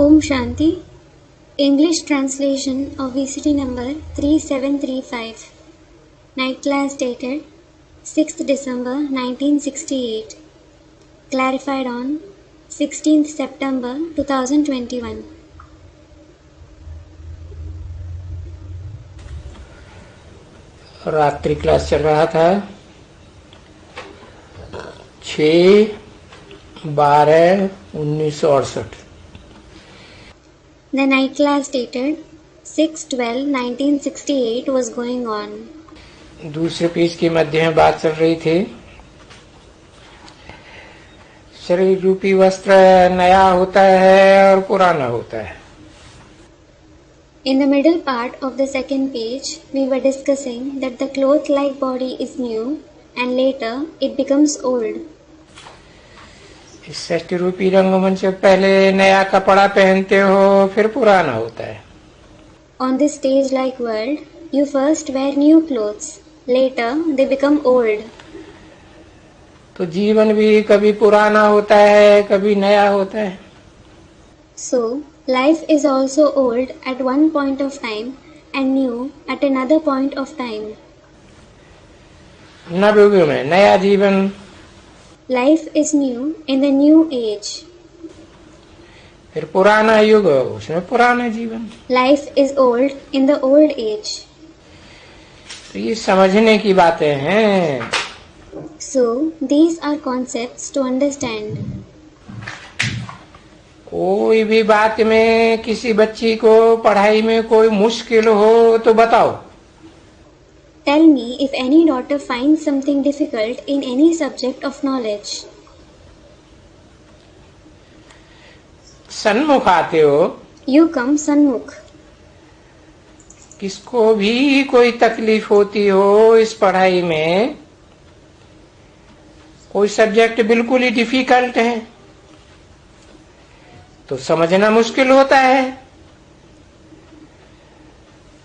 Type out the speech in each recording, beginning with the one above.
Om Shanti. English translation of VCT number 3735. Night class dated 6th December 1968. Clarified on 16th September 2021. रात्रि class चल रहा था 6/12/1968। The night class dated 6/12/1968 was going on. दूसरे page के मध्य में बात चल रही थी। शरीर रूपी वस्त्र नया होता है और पुराना होता है। In the middle part of the second page, we were discussing that the cloth-like body is new and later it becomes old. इस सृष्टि रूपी रंगमंच से पहले नया कपड़ा पहनते हो, फिर पुराना होता है। On this stage-like world, you first wear new clothes, later they become old. तो जीवन भी कभी पुराना होता है, कभी नया होता है। So, life is also old at one point of time and new at another point of time. Navyug में नया जीवन, Life is new in the new age. फिर पुराना युग, उसमें पुराना जीवन। Life is old in the old age. तो ये समझने की बातें हैं। So, these are concepts to understand. कोई भी बात में किसी बच्ची को पढ़ाई में कोई मुश्किल हो तो बताओ। Tell me if any daughter finds something difficult in any subject of knowledge. सन्मुख आते हो, You come Sanmukh. किसको भी कोई तकलीफ होती हो इस पढ़ाई में, कोई सब्जेक्ट बिल्कुल ही डिफिकल्ट है तो समझना मुश्किल होता है,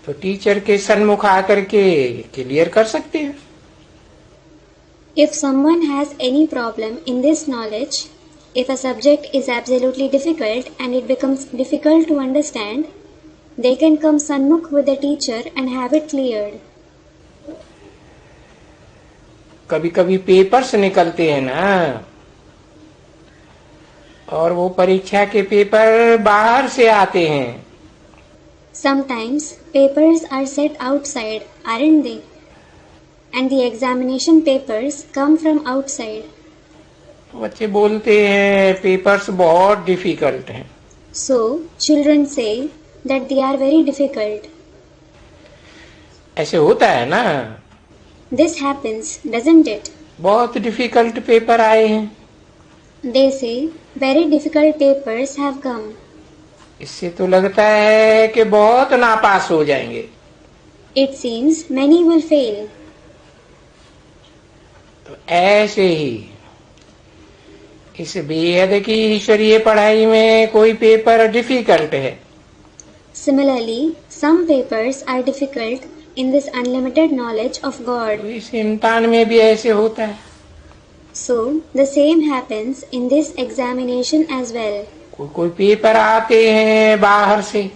तो टीचर के सन्मुख आकर के क्लियर कर सकते हैं। If someone has any problem in this knowledge, if a subject is absolutely difficult and it becomes difficult to understand, they can come Sanmukh with the teacher and have it cleared. कभी कभी papers निकलते हैं ना, और वो परीक्षा के paper बाहर से आते हैं। Sometimes papers are set outside, aren't they? And the examination papers come from outside. बच्चे बोलते हैं पेपर्स बहुत डिफिकल्ट हैं। So, children say that they are very difficult. ऐसे होता है ना, This happens, doesn't it? बहुत डिफिकल्ट पेपर आए हैं। They say very difficult papers have come. इससे तो लगता है कि बहुत नापास हो जाएंगे। It seems many will fail. तो ऐसे ही इस बेहद की ईश्वरीय पढ़ाई में कोई पेपर डिफिकल्ट है। Similarly, some papers are difficult in this unlimited knowledge of God. तो इस इम्तिहान में भी ऐसे होता है। So, the same happens in this examination as well. कोई पेपर आते हैं बाहर से,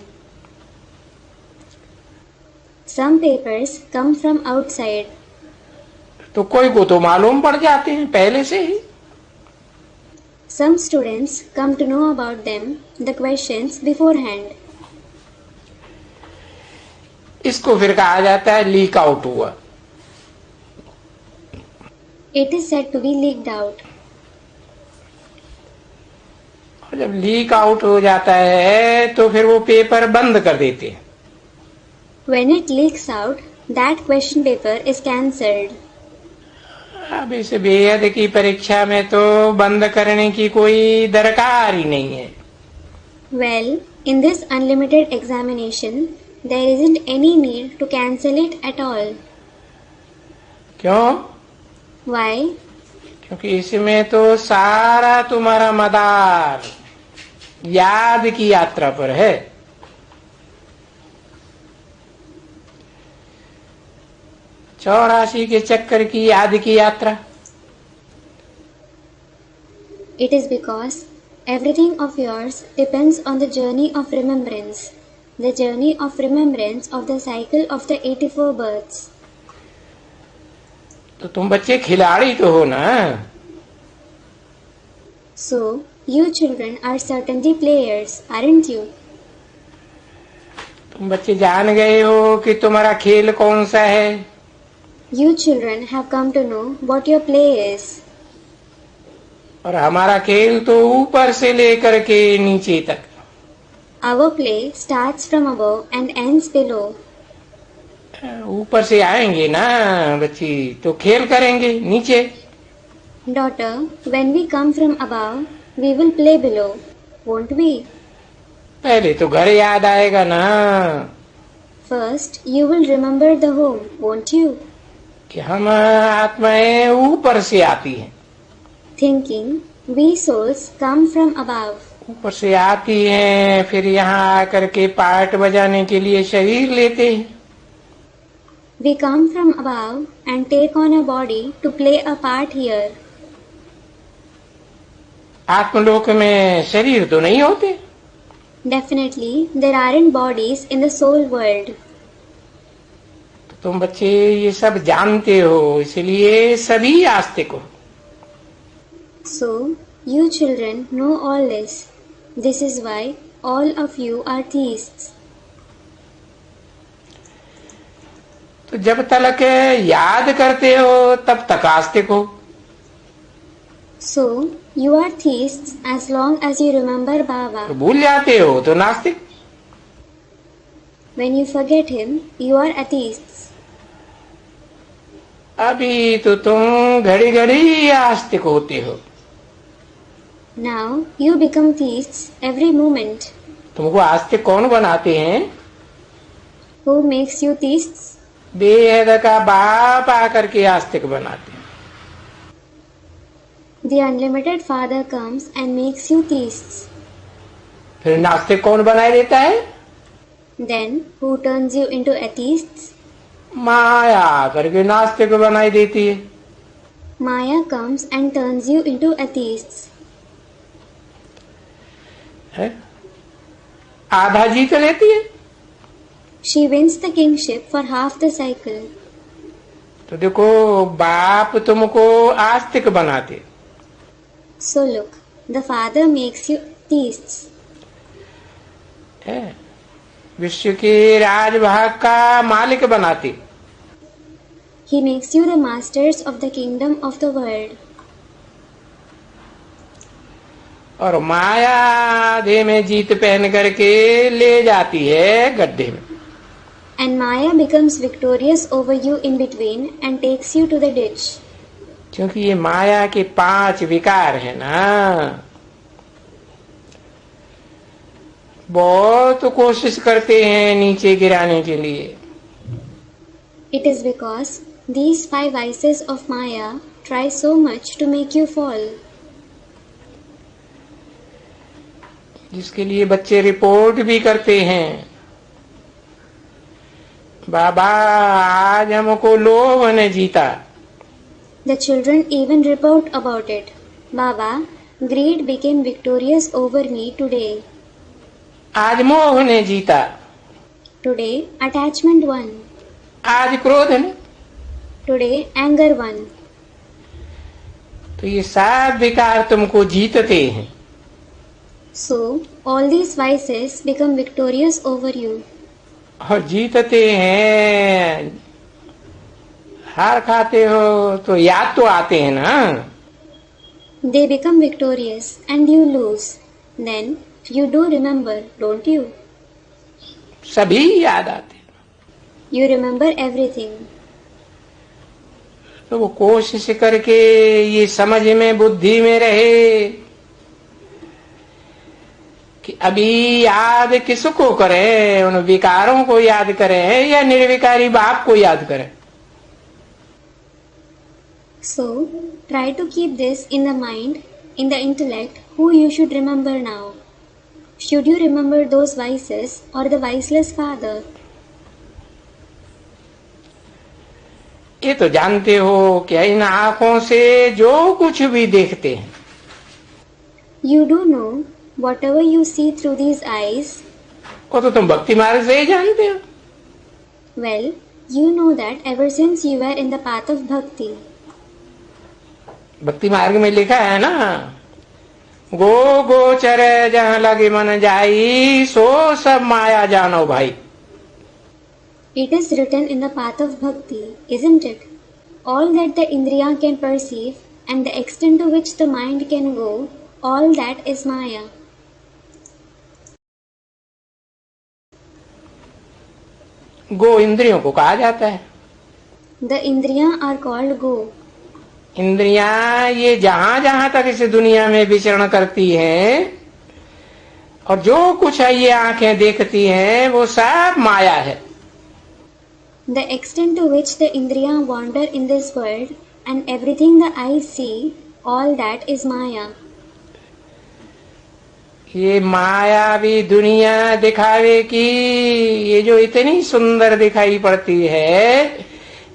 Some papers come from outside. तो कोई को तो मालूम पड़ जाते हैं पहले से ही। Some students come to know about them, the questions beforehand. इसको फिर कहा जाता है लीक आउट हुआ। It is said to be leaked out. और जब लीक आउट हो जाता है तो फिर वो पेपर बंद कर देते हैं। When it leaks out, that question paper is cancelled. अब इस बेहद की परीक्षा में तो बंद करने की कोई दरकार ही नहीं है। Well, in this unlimited examination, there isn't any need to cancel it at all. क्यों? Why? क्योंकि इसमें तो सारा तुम्हारा मदार याद की यात्रा पर है। चौरासी के चक्कर की याद की यात्रा। It is because Everything of yours depends on the journey of remembrance, the journey of remembrance of the cycle of the 84 births. तो तुम बच्चे खिलाड़ी तो हो ना। So, you children are certainly players, aren't you? तुम बच्चे जान गए हो कि तुम्हारा खेल कौन सा है। You children have come to know what your play is. और हमारा खेल तो ऊपर से लेकर के नीचे तक। Our play starts from above and ends below. ऊपर से आएंगे ना बच्ची तो खेल करेंगे नीचे। Daughter, when we come from above, we will play below, won't we? पहले तो घर याद आएगा ना। First, you will remember the home, won't you? कि हम आत्माएं ऊपर से आती हैं। Thinking, we souls come from above. ऊपर से आती हैं फिर यहाँ आकर के पार्ट बजाने के लिए शरीर लेते हैं। We come from above and take on a body to play a part here. आत्मलोक में शरीर तो नहीं होते। Definitely, there aren't bodies in the soul world. तो तुम बच्चे ये सब जानते हो इसलिए सभी आस्तिक हो। So, you children know all this. This is why all of you are theists. तो जब तक याद करते हो तब तक आस्तिक हो। So, you are theists as long as you remember Baba. तो भूल जाते हो तो नास्तिक। When you forget him, you are atheists. अभी तो तुम घड़ी घड़ी आस्तिक होते हो। Now, you become theists every moment. तुमको आस्तिक कौन बनाते हैं? Who makes you theists? बेहद का बाप आकर के आस्तिक बनाते हैं। The unlimited Father comes and makes you theists. फिर नास्तिक कौन बनाए देता है? Then, who turns you into atheists? माया करके नास्तिक बनाई देती है। Maya comes and turns you into atheists. है? आधा जीत लेती है। She wins the kingship for half the cycle. तो देखो बाप तुमको आस्तिक बनाते। So look, the Father makes you theists. है? विश्व के राजभाग का मालिक बनाते। He makes you the masters of the kingdom of the world. और माया आधे में जीत पहन करके ले जाती है गड्ढे में। And Maya becomes victorious over you in between and takes you to the ditch. क्योंकि ये माया के 5 विकार है ना। बहुत कोशिश करते हैं नीचे गिराने के लिए। It is because these 5 vices of Maya try so much to make you fall. जिसके लिए बच्चे रिपोर्ट भी करते हैं। बाबा आज हमको लोभ ने जीता। The children even report about it. Baba, greed became victorious over me today. आज मोह ने जीता। Today, attachment won. आज क्रोध ने। Today, anger won. तो ये 7 विकार तुमको जीतते हैं। So, all these vices become victorious over you. और जीतते हैं हार खाते हो तो याद तो आते हैं ना। They become victorious and you lose. Then, you do remember, don't you? सभी याद आते हैं। You remember everything. तो वो कोशिश करके ये समझ में बुद्धि में रहे कि अभी याद किसको करें, उन विकारों को याद करें या निर्विकारी बाप को याद करें। So, try to keep this in the mind, in the intellect, who you should remember now. Should you remember those vices or the viceless Father? ये तो जानते हो कि इन आंखों से जो कुछ भी देखते हैं You do know whatever you see through these eyes. वो तो तुम भक्ति मार्ग से ही जानते हो। Well, you know that ever since you were in the path of bhakti. भक्ति मार्ग में लिखा है ना, गो गोचर जहाँ लगे मन जाई, सो सब माया जानो भाई। It is written in the path of bhakti, isn't it? All that the indriya can perceive and the extent to which the mind can go, all that is maya. गो इंद्रियों को कहा जाता है। The indriya are called go. इंद्रियां ये जहां जहां तक इस दुनिया में विचरण करती हैं और जो कुछ है ये आंखें देखती हैं वो सब माया है। The extent to which the indriya wander in this world and everything the eyes see, all that is maya. ये मायावी दुनिया दिखावे की, ये जो इतनी सुंदर दिखाई पड़ती है,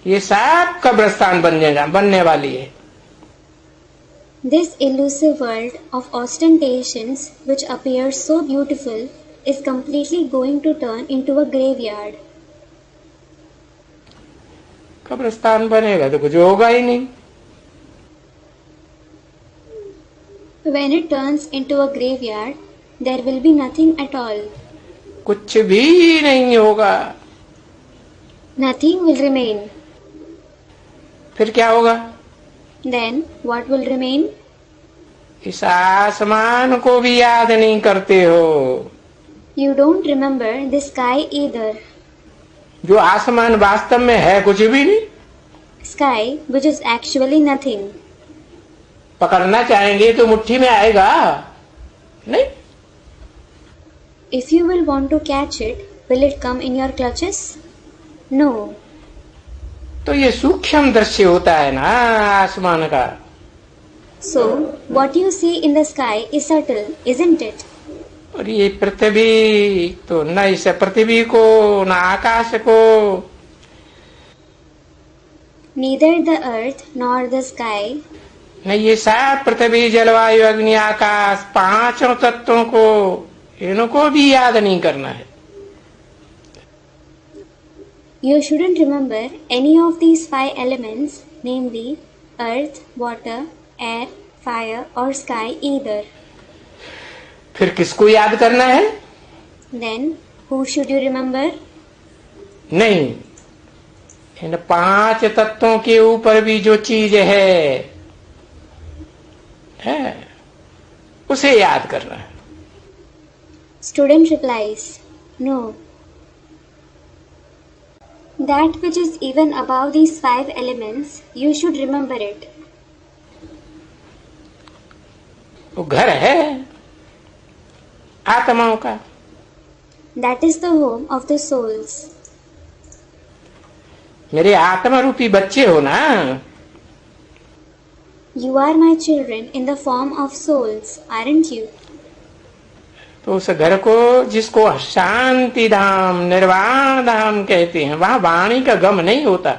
ये सब कब्रिस्तान बनने वाली है। This elusive world of ostentations, which appears so beautiful, is completely going to turn into a graveyard. कब्रिस्तान बनेगा तो कुछ होगा ही नहीं। When it turns into a graveyard, there will be nothing at all. कुछ भी नहीं होगा। Nothing will remain. फिर क्या होगा? Then what will remain? इस आसमान को भी याद नहीं करते हो। You don't remember the sky either. जो आसमान वास्तव में है कुछ भी नहीं। Sky, which is actually nothing. पकड़ना चाहेंगे तो मुट्ठी में आएगा नहीं। If you will want to catch it, will it come in your clutches? No. तो ये सूक्ष्म दृश्य होता है ना आसमान का। So, what you see in the sky is subtle, isn't it? और ये पृथ्वी तो न इस पृथ्वी को न आकाश को, Neither the earth nor the sky, न ये सब पृथ्वी जलवायु अग्नि आकाश पांचों तत्वों को, इनको भी याद नहीं करना है। you shouldn't remember any of these 5 elements, namely earth, water, air, fire or sky either. फिर किसको याद करना है? Then, who should you remember? नहीं, इन 5 तत्वों के ऊपर भी जो चीज है उसे याद करना है। Student replies, no. That which is even above these 5 elements, you should remember it. वो घर है आत्माओं का। That is the home of the souls. मेरे आत्मा रूपी बच्चे हो ना। You are my children in the form of souls, aren't you? तो उस घर को जिसको शांति धाम निर्वाण धाम कहते हैं, वहां वाणी का गम नहीं होता।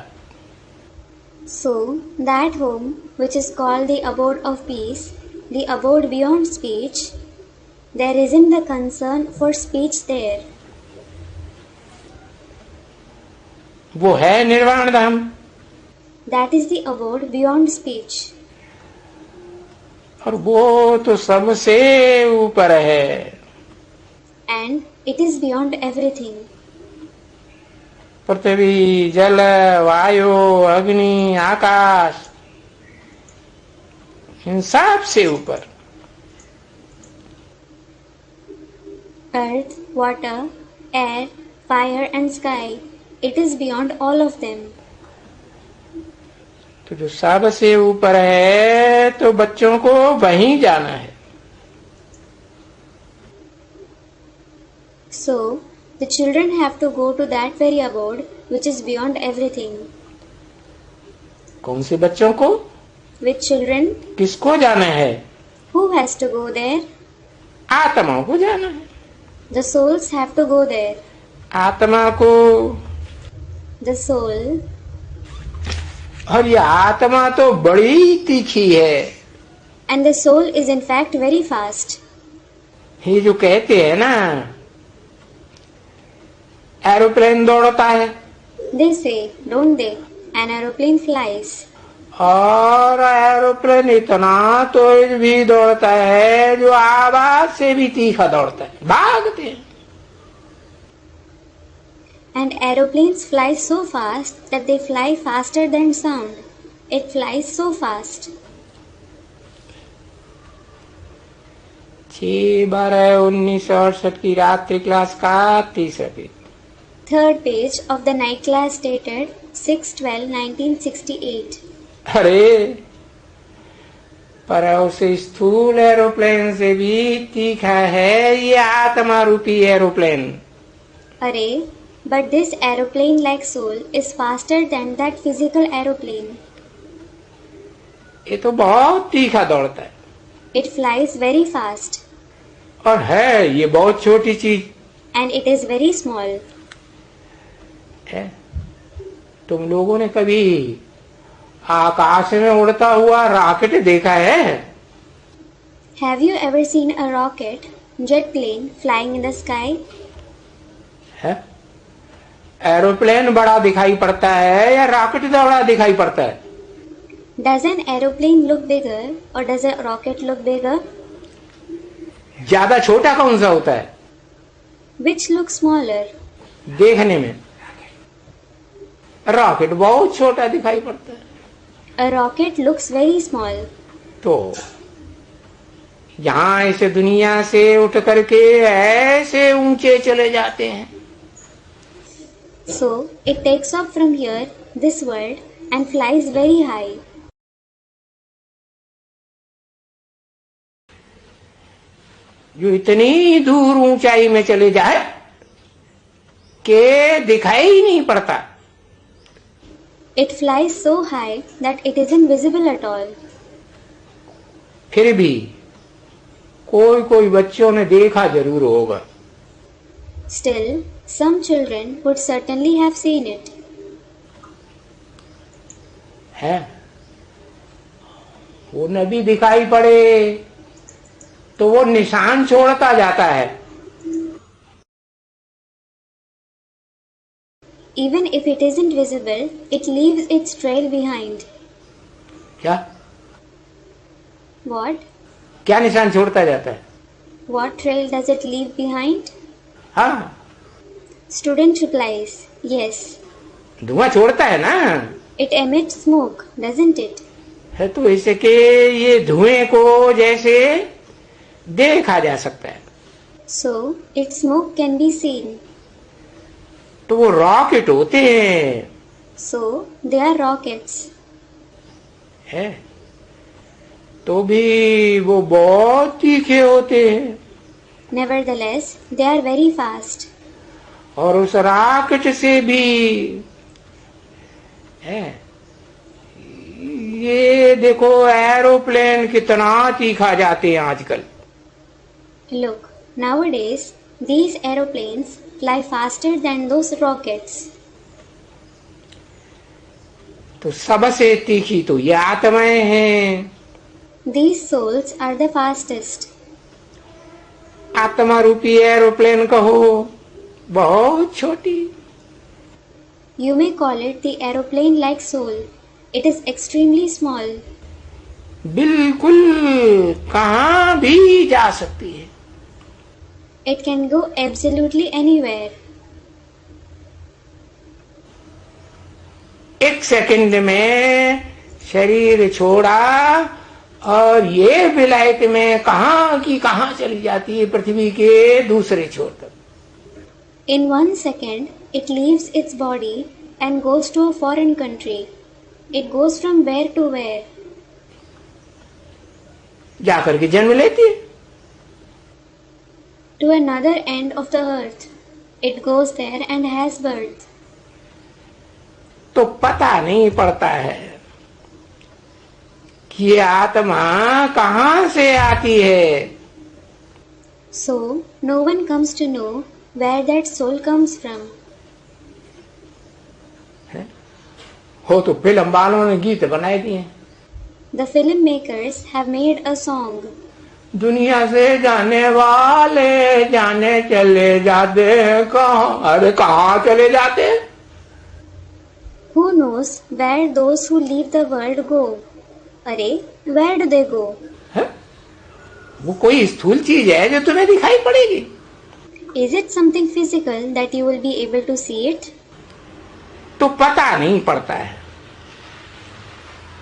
So, that home, which is called the abode of peace, the abode beyond speech, there isn't the concern for speech there. वो है निर्वाण धाम। That is the abode beyond speech. और वो तो सबसे ऊपर है। And it is beyond everything. पृथ्वी जल वायु अग्नि आकाश, इन सब से ऊपर। Earth, water, air, fire and sky, it is beyond all of them. तो जो सबसे ऊपर है तो बच्चों को वहीं जाना है। So, the children have to go to that very abode which is beyond everything. कौन से बच्चों को? Which children? किसको जाना है? Who has to go there? आत्माओं को जाना है। The souls have to go there. आत्मा को। The soul. और ये आत्मा तो बड़ी तीखी है। And the soul is in fact very fast. ये जो कहते हैं ना एरोप्लेन दौड़ता है, They say, don't they? An aeroplane flies. और एरोप्लेन इतना तेज भी दौड़ता है जो आवाज से भी तीखा दौड़ता है, भागते हैं। And aeroplanes fly so fast that they fly faster than sound. It flies so fast. 6/12/1968 की रात्रि क्लास का तीसरा page. Third page of the night class dated 6/12/1968. अरे पर उस स्थूल एरोप्लेन से भी तीखा है ये आत्मा रूपी aeroplane. Array, but this aeroplane like soul is faster than that physical aeroplane. ये तो बहुत तीखा दौड़ता है It flies very fast और है ये बहुत छोटी चीज and it is very small. है। तुम लोगों ने कभी आकाश में उड़ता हुआ रॉकेट देखा है? Have you ever seen a rocket, jet plane flying in the sky? है? एरोप्लेन बड़ा दिखाई पड़ता है या रॉकेट बड़ा दिखाई पड़ता है? Does an aeroplane look bigger or does a rocket look bigger? ज्यादा छोटा कौन सा होता है Which looks smaller? देखने में? रॉकेट बहुत छोटा दिखाई पड़ता है। A rocket looks very small. तो यहाँ ऐसे दुनिया से उठ करके ऐसे ऊंचे चले जाते हैं। So it takes off from here, this world, and flies very high. जो इतनी दूर ऊंचाई में चले जाए कि दिखाई ही नहीं पड़ता। It flies so high that it isn't visible at all. फिर भी कोई कोई बच्चों ने देखा जरूर होगा। Still, some children would certainly have seen it. है वो नबी दिखाई पड़े तो वो निशान छोड़ता जाता है। Even if it isn't visible, it leaves its trail behind. क्या What? क्या निशान छोड़ता जाता है? What trail does it leave behind? हाँ Student replies, yes. धुआं छोड़ता है ना। It emits smoke, doesn't it? है तो ऐसे कि ये धुएं को जैसे देखा जा सकता है। So, its smoke can be seen. तो वो रॉकेट होते हैं। So, they are rockets. है तो भी वो बहुत तीखे होते हैं। Nevertheless, they are very fast. और उस रॉकेट से भी है ये देखो एरोप्लेन कितना तीखा जाते हैं आजकल। Look, nowadays, these aeroplanes fly faster than those rockets. तो सबसे तीखी तो ये आत्माएं हैं। These souls are the fastest. आत्मा रूपी एरोप्लेन कहो बहुत छोटी। You may call it the aeroplane like soul. It is extremely small. बिल्कुल कहाँ भी जा सकती है। It can go absolutely anywhere. एक सेकंड में शरीर छोड़ा और ये विलायत में कहाँ की कहाँ चली जाती है पृथ्वी के दूसरे छोर तक। In 1 second, it leaves its body and goes to a foreign country. It goes from where to where? जाकर के जन्म लेती है। To another end of the earth. It goes there and has birth. तो पता नहीं पड़ता है कि ये आत्मा कहाँ से आती है। So, no one comes to know where that soul comes from. हो तो फिल्म वालों ने गीत बनाए दिए। The filmmakers have made a song. दुनिया से जाने वाले जाने चले जाते हैं कहाँ, अरे कहाँ चले जाते हैं? Who knows where those who leave the world go? अरे where do they go? है? वो कोई स्थूल चीज है जो तुम्हें दिखाई पड़ेगी? Is it something physical that you will be able to see it? तो पता नहीं पड़ता है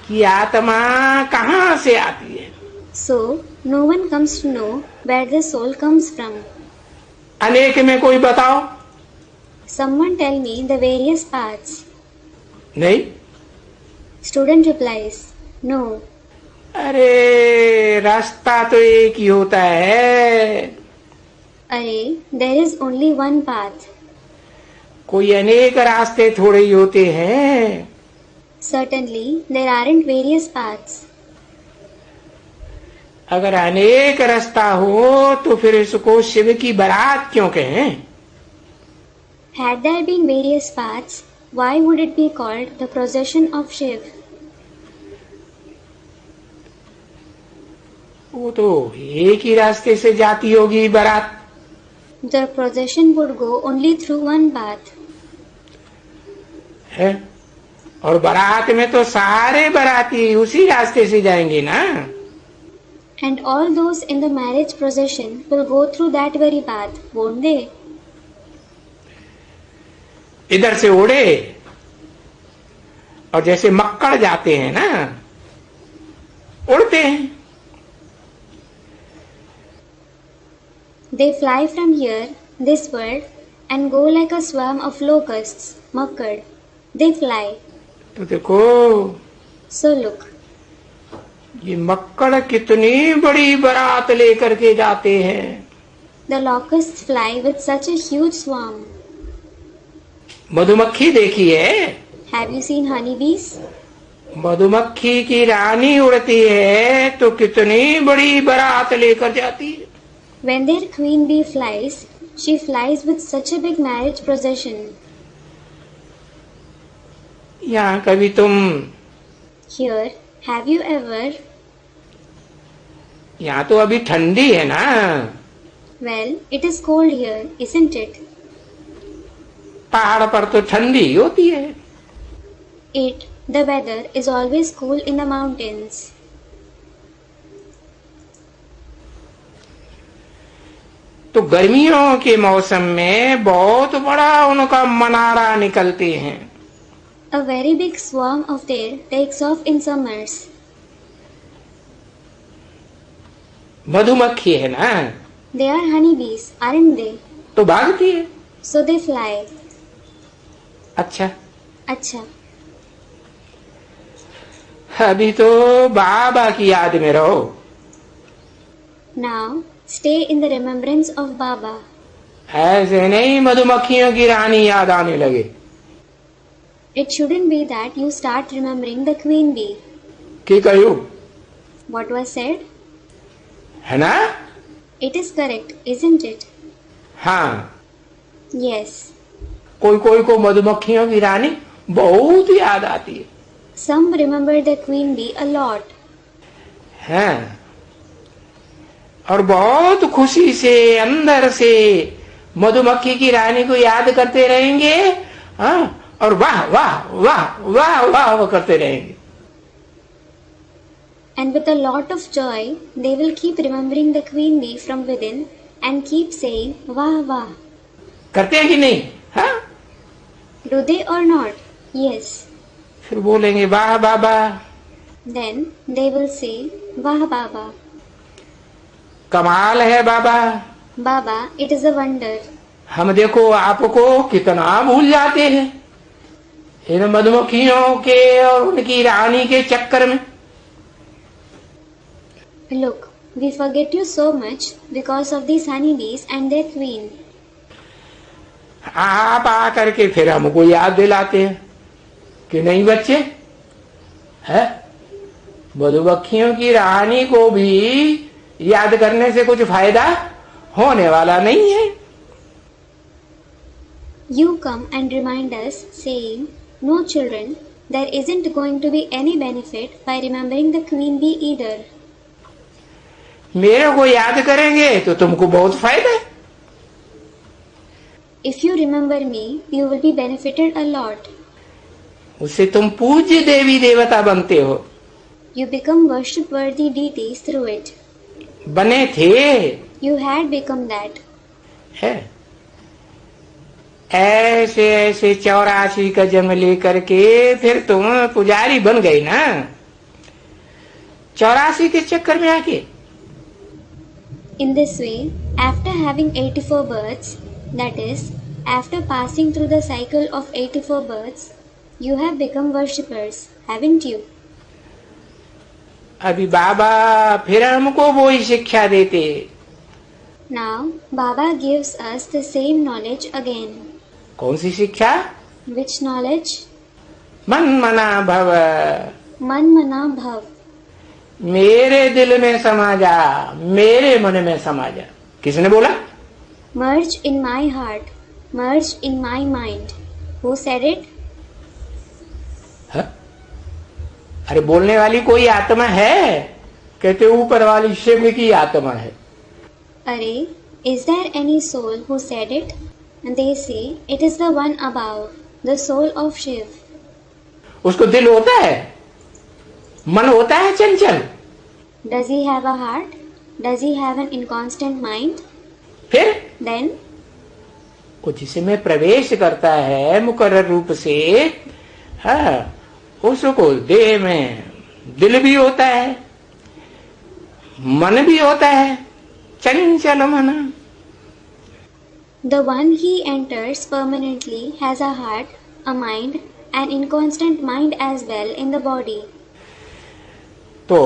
कि आत्मा कहाँ से आती है। So no one comes to know where the soul comes from. अनेक में कोई बताओ। Someone tell me the various paths. नहीं। Student replies, no. अरे रास्ता तो एक ही होता है। अरे there is only one path. कोई अनेक रास्ते थोड़े ही होते हैं। Certainly there aren't various paths. अगर अनेक रास्ता हो तो फिर इसको शिव की बारात क्यों कहें? Had there been various paths, why would it be called the procession of Shiv? वो तो एक ही रास्ते से जाती होगी बारात। The procession would go only through one path. है और बारात में तो सारे बाराती उसी रास्ते से जाएंगे ना। And all those in the marriage procession will go through that very path, won't they? इधर से उड़े और जैसे मक्कड़ जाते हैं ना, उड़ते हैं। They fly from here, this world, and go like a swarm of locusts, makkad. They fly. तो देखो So look, ये मक्कड़ कितनी बड़ी बारात लेकर के जाते हैं। the locusts fly with such a huge swarm. मधुमक्खी देखी है? Have you seen honeybees? मधुमक्खी की रानी उड़ती है तो कितनी बड़ी बारात लेकर जाती है। When their queen bee flies, she flies with such a big marriage procession. यहाँ कभी तुम Here, have you ever? यहाँ तो अभी ठंडी है ना। Well, it is cold here, isn't it? पहाड़ पर तो ठंडी होती है। The weather is always cool in the mountains. तो गर्मियों के मौसम में बहुत बड़ा उनका मनारा निकलते हैं। A very big swarm of their takes off in summers. मधुमक्खी है ना, They are honeybees, aren't they? तो भागती है। So they fly. अच्छा, अच्छा, अभी तो बाबा की याद में रहो। now stay in the remembrance of Baba. ऐसे नहीं मधुमक्खियों की रानी याद आने लगे। It shouldn't be that you start remembering the queen bee. की कहूँ What was said? है ना? It is correct, isn't it? हाँ, Yes. कोई कोई को मधुमक्खियों की रानी बहुत याद आती है। Some remember the queen bee a lot. हाँ, और बहुत खुशी से अंदर से मधुमक्खी की रानी को याद करते रहेंगे। हाँ, और वाह वाह वाह वाह वाह वो करते रहेंगे। And with a lot of joy, they will keep remembering the queen bee from within and keep saying, Wah Wah. करते हैं कि नहीं? हाँ, Do they or not? Yes. फिर बोलेंगे वाह बाबा। Then they will say, Wah Baba. कमाल है बाबा। Baba, it is a wonder. हम देखो आपको कितना भूल जाते हैं इन मधुमक्खियों के और उनकी रानी के चक्कर में। Look, we forget you so much because of these honeybees and their queen. आप आकर के फिर हमको याद दिलाते हैं कि नहीं बच्चे, है मधुमक्खियों की रानी को भी याद करने से कुछ फायदा होने वाला नहीं है। You come and remind us, saying, No children, there isn't going to be any benefit by remembering the queen bee either. मेरे को याद करेंगे तो तुमको बहुत फायदा है। If you remember me, you will be benefited a lot. उससे तुम पूज्य देवी देवता बनते हो। You become worship-worthy deities through it. बने थे। You had become that. है ऐसे ऐसे 84 का जन्म लेकर के फिर तुम पुजारी बन गई ना, 84 के चक्कर में आके। In this way, after having 84 births, that is, after passing through the cycle of 84 births, you have become worshippers, haven't you? अभी बाबा फिर हमको वही शिक्षा देते। Now, Baba gives us the same knowledge again. कौन सी शिक्षा? Which knowledge? मन मना भव। मन मना भव। मेरे दिल में समा जा, मेरे मन में समा जा। किसने बोला? Merge in my heart, merge in my mind. Who said it? हा? अरे बोलने वाली कोई आत्मा है? कहते ऊपर वाली शिव की आत्मा है। अरे, is there any soul who said it? And they say it is the one above, the soul of Shiv. उसको दिल होता है, मन होता है चंचल। Does he have a heart? Does he have an inconstant mind? फिर Then वो जिसमें प्रवेश करता है मुकर्रर रूप से, हाँ, उसको देह में दिल भी होता है, मन भी होता है, चंचल मन। the one he enters permanently has a heart, a mind, an inconstant mind as well in the body. तो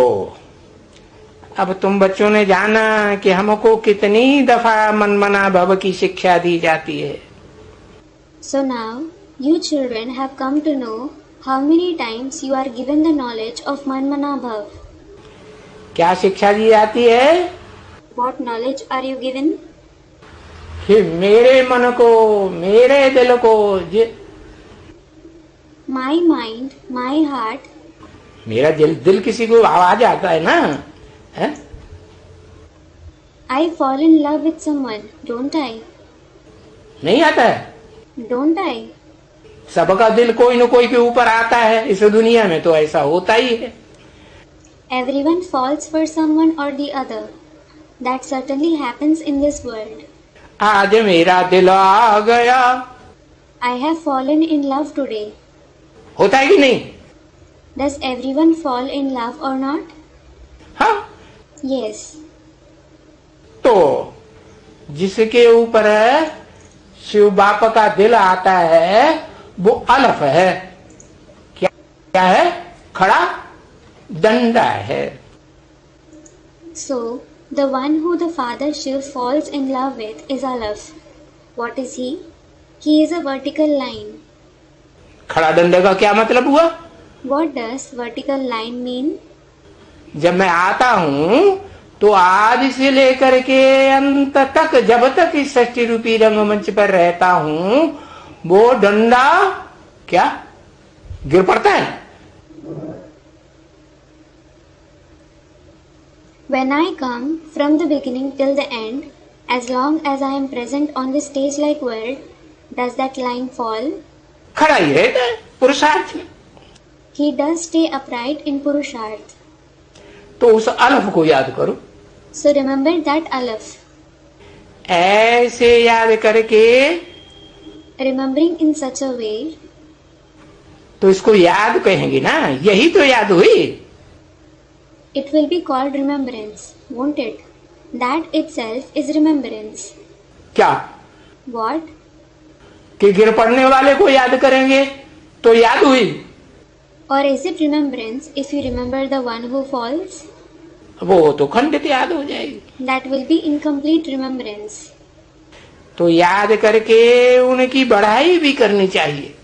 अब तुम बच्चों ने जाना कि हमको कितनी दफा मन मना भव की शिक्षा दी जाती है। So now, you children have come to know how many times you are given the knowledge of Manmana Bhav. क्या शिक्षा दी जाती है? What knowledge are you given? कि मेरे मन को, मेरे दिल को My mind, my heart. मेरा दिल किसी को आवाज आता है ना, है? I fall in love with someone, don't I? नहीं आता है? Don't I? सबका दिल कोई न कोई के ऊपर आता है इस दुनिया में, तो ऐसा होता ही है। Everyone falls for someone or the other. That certainly happens in this world. आज मेरा दिल आ गया। I have fallen in love today. होता है कि नहीं? Does everyone fall in love or not? हाँ। Yes. तो जिसके ऊपर शिव बाप का दिल आता है वो अलफ है। क्या है? खड़ा डंडा है। So, the one who the Father Shiv falls in love with is Alaf. What is he? He is a vertical line. खड़ा डंडे का क्या मतलब हुआ? What does vertical line mean? जब मैं आता हूँ तो आदि से लेकर के अंत तक, जब तक इस षष्ठी रूपी रंगमंच पर रहता हूँ, वो डंडा क्या गिर पड़ता है? When I come from the beginning till the end, as long as I am present on the stage-like world, does that line fall? खड़ा ही रहता है पुरुषार्थ में। He does stay upright in Purusharth. तो उस अलफ को याद करो। So remember that Alaf. ऐसे याद करके, Remembering in such a way, तो इसको याद कहेंगे ना, यही तो याद हुई। it will be called remembrance, won't it? That itself is remembrance. क्या? What? कि गिर पड़ने वाले को याद करेंगे तो याद हुई। Or is it remembrance if you remember the one who falls? वो तो खंडित याद हो जाएगी। That will be incomplete remembrance. तो याद करके उनकी बढ़ाई भी करनी चाहिए।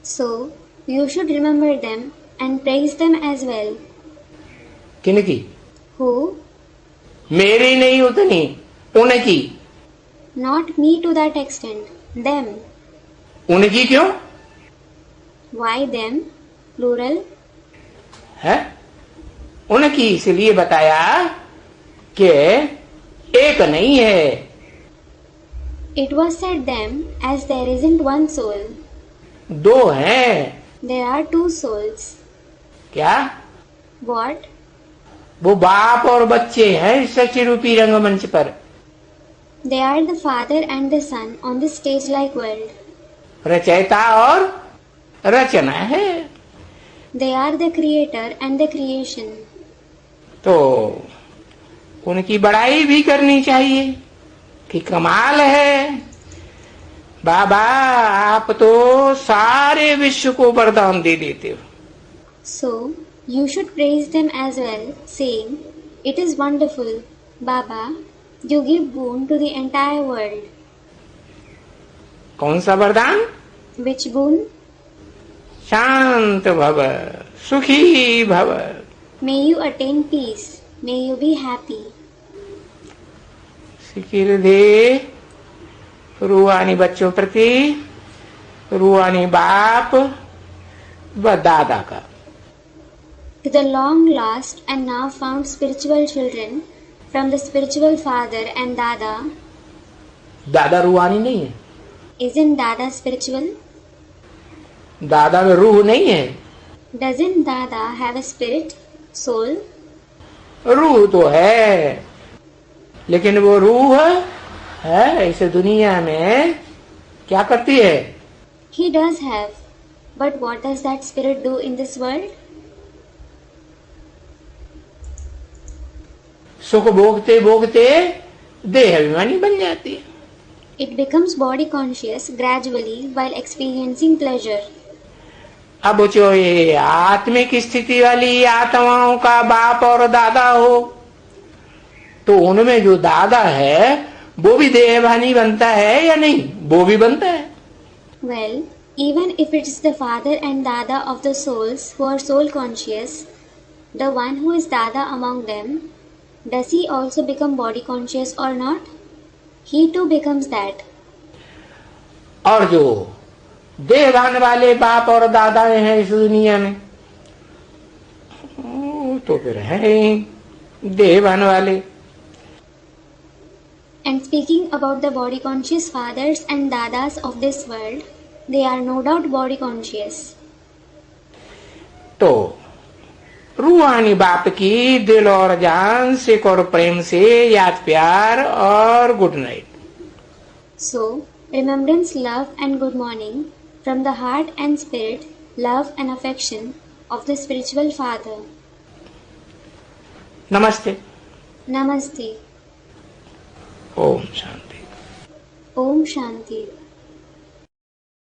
So, you should remember them and praise them as well. किनकी? Who? मेरी नहीं उतनी, उनकी। Not me to that extent. Them. उनकी क्यों? Why them? Plural. है उनकी इसलिए बताया कि एक नहीं है. It was said them as there isn't one soul. दो हैं. There are two souls. क्या? What? वो बाप और बच्चे हैं इस सच्ची रूपी रंगमंच पर. They are the father and the son on this stage-like world. रचयिता और रचना है. They are the creator and the creation. तो उनकी बड़ाई भी करनी चाहिए कि कमाल है बाबा, आप तो सारे विश्व को वरदान दे देते हो. So, you should praise them as well, saying, "It is wonderful, Baba, you give boon to the entire world." कौन सा वरदान? Which boon? शांत भव, सुखी भव. May you attain peace. May you be happy. सिकिर दे रूहानी बच्चों प्रति, रूहानी बाप व दादा का. To the long lost and now found spiritual children from the spiritual father and Dada. दादा रूहानी नहीं है. Isn't Dada spiritual? दादा में रूह नहीं है. Doesn't Dada have a spirit, soul? रूह तो है, लेकिन वो रूह है इस दुनिया में क्या करती है? He does have. But what does that spirit do in this world? सुख भोगते भोगते देह अभिमानी बन जाती है. It becomes body conscious gradually while experiencing pleasure. अब जो ये आत्मिक स्थिति वाली आत्माओं का बाप और दादा हो, तो उनमें जो दादा है वो भी देहभानी बनता है या नहीं? वो भी बनता है. Well, even if it is the father and Dada of the souls who are soul conscious, the one who is Dada among them, does he also become body conscious or not? He too becomes that. और जो देहभान वाले बाप और दादा हैं इस दुनिया में, तो फिर है ही देहभान वाले. And speaking about the body conscious fathers and dadas of this world, they are no doubt body conscious. तो रूहानी बाप की दिल और जान से और प्रेम से याद प्यार और good night. So, remembrance, love and good morning from the heart and spirit, love and affection of the spiritual father. नमस्ते. Namaste. Om Shanti. Om Shanti.